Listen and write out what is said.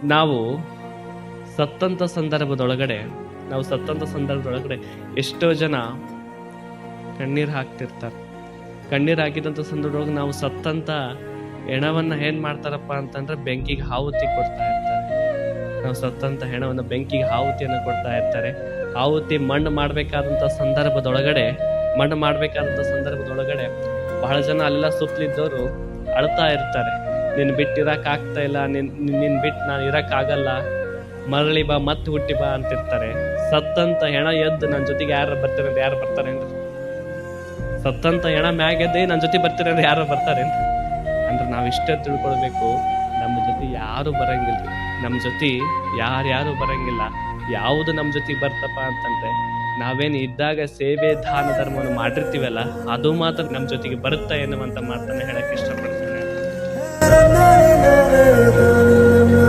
ನಾವು ಸತ್ತಂಥ ಸಂದರ್ಭದೊಳಗಡೆ ಎಷ್ಟೋ ಜನ ಕಣ್ಣೀರು ಹಾಕ್ತಿರ್ತಾರೆ. ಕಣ್ಣೀರು ಹಾಕಿದಂಥ ಸಂದರ್ಭದೊಳಗೆ ನಾವು ಸತ್ತಂಥ ಹೆಣವನ್ನು ಏನು ಮಾಡ್ತಾರಪ್ಪ ಅಂತಂದ್ರೆ ಬೆಂಕಿಗೆ ಆಹುತಿ ಕೊಡ್ತಾ ಇರ್ತಾರೆ. ನಾವು ಸತ್ತಂಥ ಹೆಣವನ್ನು ಬೆಂಕಿಗೆ ಆಹುತಿಯನ್ನು ಕೊಡ್ತಾ ಇರ್ತಾರೆ. ಆಹುತಿ ಮಣ್ಣು ಮಾಡಬೇಕಾದಂಥ ಸಂದರ್ಭದೊಳಗಡೆ ಬಹಳ ಜನ ಅಲ್ಲೆಲ್ಲ ಸುತ್ತಲಿದ್ದವರು ಅಳ್ತಾ ಇರ್ತಾರೆ. ನಿನ್ನ ಬಿಟ್ಟು ಇರಕ್ಕಾಗ್ತಾ ಇಲ್ಲ, ನಿನ್ನ ಬಿಟ್ಟು ನಾನು ಇರಕ್ಕಾಗಲ್ಲ, ಮರಳಿ ಬಾ, ಮತ್ತೆ ಹುಟ್ಟಿ ಬಾ ಅಂತಿರ್ತಾರೆ. ಸತ್ತಂತ ಹೆಣ ಎದ್ದು ನನ್ನ ಜೊತೆಗೆ ಯಾರು ಬರ್ತಾರೇನ್ರಿ? ಸತ್ತಂತ ಹೆಣ ಮ್ಯಾಗ ಎದ್ದೆ ನನ್ನ ಜೊತೆ ಬರ್ತೀರೇನ್ರಿ? ಯಾರು ಬರ್ತಾರೇನ್ರಿ? ಅಂದ್ರೆ ನಾವು ಇಷ್ಟೇ ತಿಳ್ಕೊಳ್ಬೇಕು, ನಮ್ಮ ಜೊತೆ ಯಾರು ಬರಂಗಿಲ್ಲ. ನಮ್ಮ ಜೊತೆ ಯಾರ್ಯಾರು ಬರಂಗಿಲ್ಲ. ಯಾವುದು ನಮ್ಮ ಜೊತೆಗೆ ಬರ್ತಪ್ಪ ಅಂತಂದ್ರೆ ನಾವೇನು ಇದ್ದಾಗ ಸೇವೆ ದಾನ ಧರ್ಮವನ್ನು ಮಾಡಿರ್ತೀವಲ್ಲ, ಅದು ಮಾತ್ರ ನಮ್ಮ ಜೊತೆಗೆ ಬರುತ್ತಾ ಎನ್ನುವಂತ ಮಾತನ್ನ ಹೇಳಕ್ ಇಷ್ಟಪಡ್ತೇನೆ.